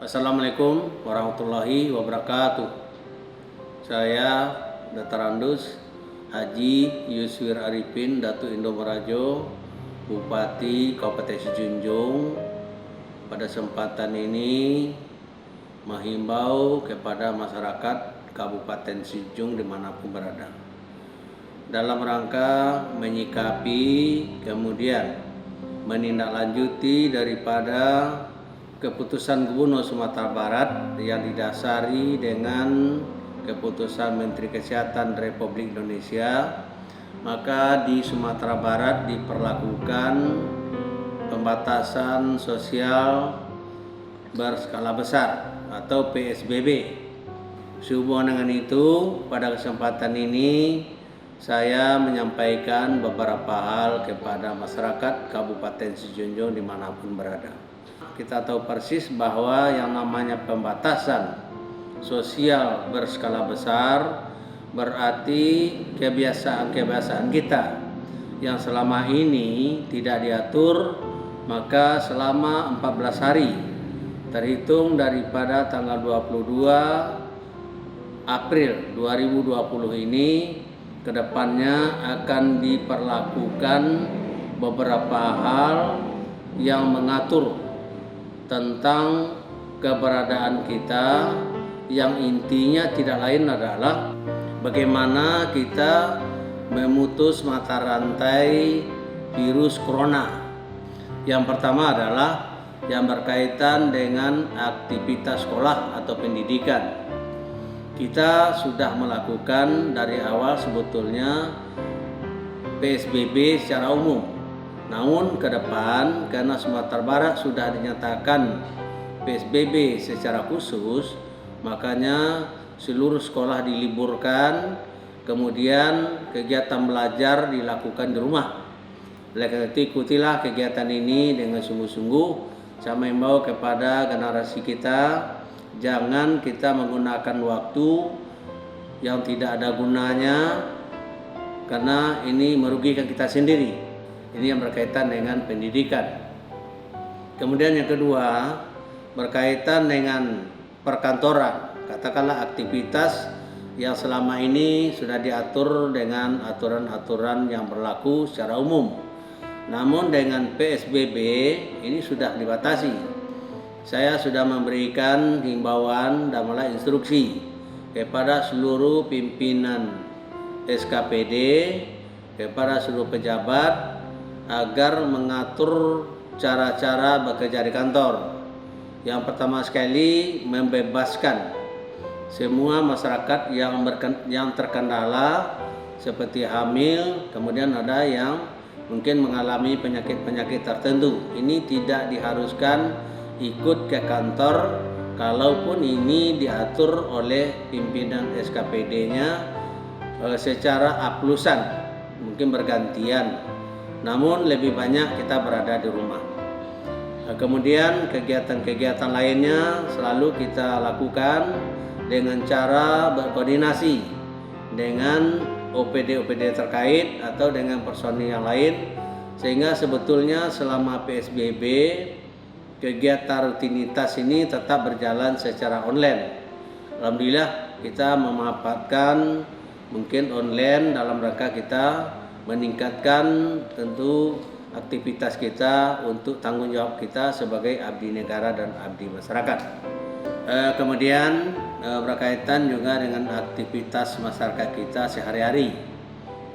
Assalamualaikum warahmatullahi wabarakatuh. Saya Dr. Andus Haji Yuswir Arifin Datu Indo Merajo, Bupati Kabupaten Sijunjung. Pada kesempatan ini menghimbau kepada masyarakat Kabupaten Sijunjung dimanapun berada, dalam rangka menyikapi kemudian menindaklanjuti daripada keputusan Gubernur Sumatera Barat yang didasari dengan keputusan Menteri Kesehatan Republik Indonesia, maka di Sumatera Barat diperlakukan pembatasan sosial berskala besar atau PSBB. Sehubungan dengan itu, pada kesempatan ini saya menyampaikan beberapa hal kepada masyarakat Kabupaten Sijunjung dimanapun berada. Kita tahu persis bahwa yang namanya pembatasan sosial berskala besar berarti kebiasaan-kebiasaan kita yang selama ini tidak diatur, maka selama 14 hari terhitung daripada tanggal 22 April 2020 ini, kedepannya akan diperlakukan beberapa hal yang mengatur tentang keberadaan kita, yang intinya tidak lain adalah bagaimana kita memutus mata rantai virus corona. Yang pertama adalah yang berkaitan dengan aktivitas sekolah atau pendidikan. Kita sudah melakukan dari awal sebetulnya PSBB secara umum. Namun ke depan, karena Sumatera Barat sudah dinyatakan PSBB secara khusus, makanya seluruh sekolah diliburkan, kemudian kegiatan belajar dilakukan di rumah. Oleh karena itu, ikutilah kegiatan ini dengan sungguh-sungguh. Saya mengimbau kepada generasi kita, jangan kita menggunakan waktu yang tidak ada gunanya, karena ini merugikan kita sendiri. Ini yang berkaitan dengan pendidikan. Kemudian yang kedua, berkaitan dengan perkantoran. Katakanlah aktivitas yang selama ini sudah diatur dengan aturan-aturan yang berlaku secara umum. Namun dengan PSBB ini sudah dibatasi. Saya sudah memberikan himbauan dan malah instruksi kepada seluruh pimpinan SKPD, kepada seluruh pejabat, agar mengatur cara-cara bekerja di kantor. Yang pertama sekali, membebaskan semua masyarakat yang terkendala seperti hamil, kemudian ada yang mungkin mengalami penyakit-penyakit tertentu. Ini tidak diharuskan ikut ke kantor, kalaupun ini diatur oleh pimpinan SKPD-nya secara aplusan, mungkin bergantian. Namun lebih banyak kita berada di rumah. Kemudian kegiatan-kegiatan lainnya selalu kita lakukan dengan cara berkoordinasi dengan OPD-OPD terkait atau dengan personil yang lain, sehingga sebetulnya selama PSBB kegiatan rutinitas ini tetap berjalan secara online. Alhamdulillah kita memanfaatkan mungkin online dalam rangka kita meningkatkan tentu aktivitas kita untuk tanggung jawab kita sebagai abdi negara dan abdi masyarakat. Kemudian berkaitan juga dengan aktivitas masyarakat kita sehari-hari.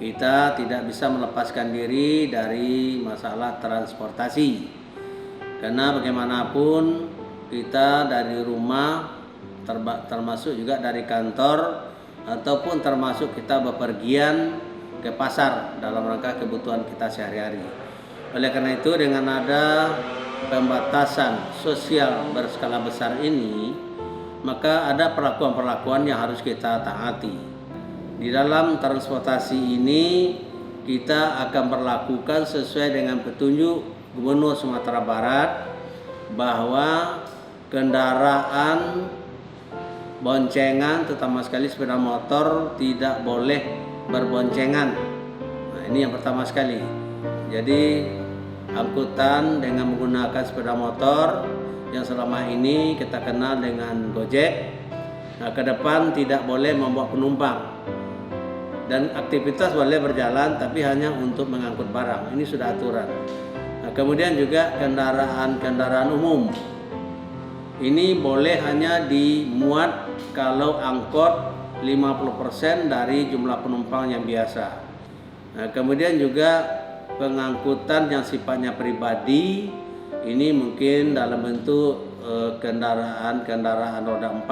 Kita tidak bisa melepaskan diri dari masalah transportasi, karena bagaimanapun kita dari rumah, termasuk juga dari kantor, ataupun termasuk kita bepergian ke pasar dalam rangka kebutuhan kita sehari-hari. Oleh karena itu, dengan ada pembatasan sosial berskala besar ini, maka ada perlakuan-perlakuan yang harus kita taati. Di dalam transportasi ini kita akan berlakukan sesuai dengan petunjuk Gubernur Sumatera Barat bahwa kendaraan boncengan, terutama sekali sepeda motor, tidak boleh berboncengan. Nah, ini yang pertama sekali. Jadi angkutan dengan menggunakan sepeda motor yang selama ini kita kenal dengan Gojek. Nah, ke depan tidak boleh membawa penumpang dan aktivitas boleh berjalan tapi hanya untuk mengangkut barang. Ini sudah aturan. Nah, kemudian juga kendaraan umum ini boleh hanya dimuat kalau angkot 50% dari jumlah penumpang yang biasa. Nah, kemudian juga pengangkutan yang sifatnya pribadi ini mungkin dalam bentuk kendaraan roda 4.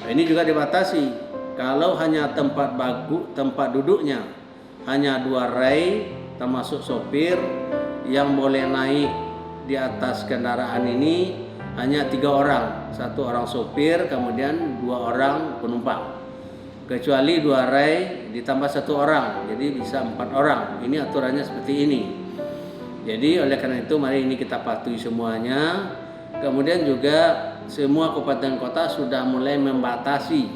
Nah, ini juga dibatasi. Kalau hanya tempat duduknya hanya 2 rei termasuk sopir, yang boleh naik di atas kendaraan ini hanya 3 orang, 1 orang sopir, kemudian 2 orang penumpang. Kecuali 2 rei ditambah 1 orang, jadi bisa 4 orang. Ini aturannya seperti ini. Jadi oleh karena itu mari ini kita patuhi semuanya. Kemudian juga semua kabupaten kota sudah mulai membatasi,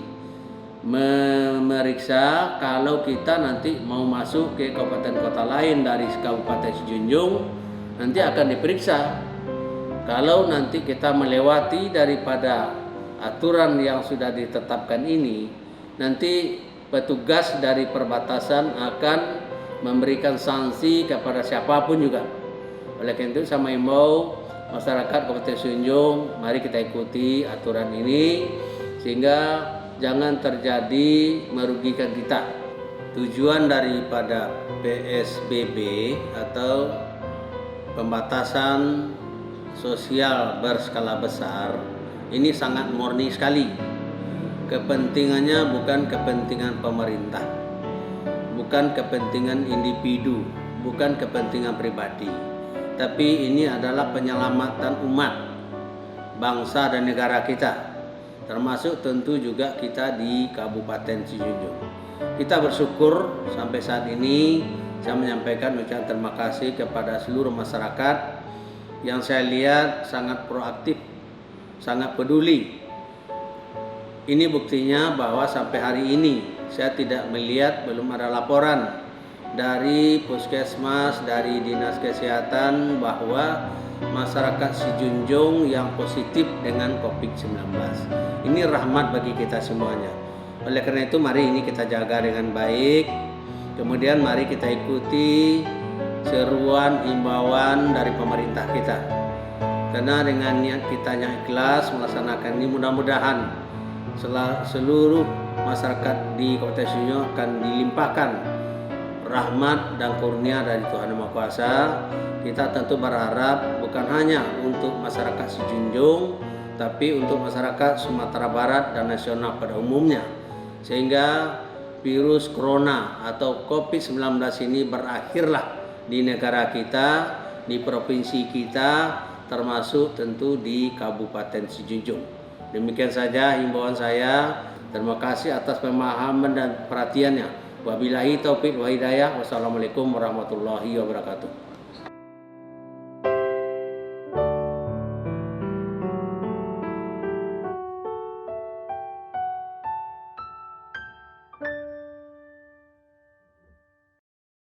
memeriksa kalau kita nanti mau masuk ke kabupaten kota lain dari Kabupaten Sijunjung, nanti akan diperiksa. Kalau nanti kita melewati daripada aturan yang sudah ditetapkan ini, nanti petugas dari perbatasan akan memberikan sanksi kepada siapapun juga. Oleh karena itu saya mengimbau masyarakat Kabupaten Sijunjung, mari kita ikuti aturan ini sehingga jangan terjadi merugikan kita. Tujuan daripada PSBB atau pembatasan sosial berskala besar ini sangat murni sekali. Kepentingannya bukan kepentingan pemerintah, bukan kepentingan individu, bukan kepentingan pribadi, tapi ini adalah penyelamatan umat, bangsa dan negara kita, termasuk tentu juga kita di Kabupaten Sijunjung. Kita bersyukur sampai saat ini saya menyampaikan ucapan terima kasih kepada seluruh masyarakat yang saya lihat sangat proaktif, sangat peduli. Ini buktinya bahwa sampai hari ini saya tidak melihat, belum ada laporan dari puskesmas, dari dinas kesehatan bahwa masyarakat Sijunjung yang positif dengan COVID-19. Ini rahmat bagi kita semuanya. Oleh karena itu mari ini kita jaga dengan baik. Kemudian mari kita ikuti seruan imbauan dari pemerintah kita. Karena dengan niat kita yang ikhlas melaksanakan ini, mudah-mudahan seluruh masyarakat di Kabupaten Sijunjung akan dilimpahkan rahmat dan kurnia dari Tuhan Yang Maha Kuasa. Kita tentu berharap bukan hanya untuk masyarakat Sijunjung, tapi untuk masyarakat Sumatera Barat dan nasional pada umumnya, sehingga virus corona atau COVID-19 ini berakhirlah di negara kita, di provinsi kita, termasuk tentu di Kabupaten Sijunjung. Demikian saja himbauan saya. Terima kasih atas pemahaman dan perhatiannya. Wabillahi taufik wa hidayah. Wassalamualaikum warahmatullahi wabarakatuh.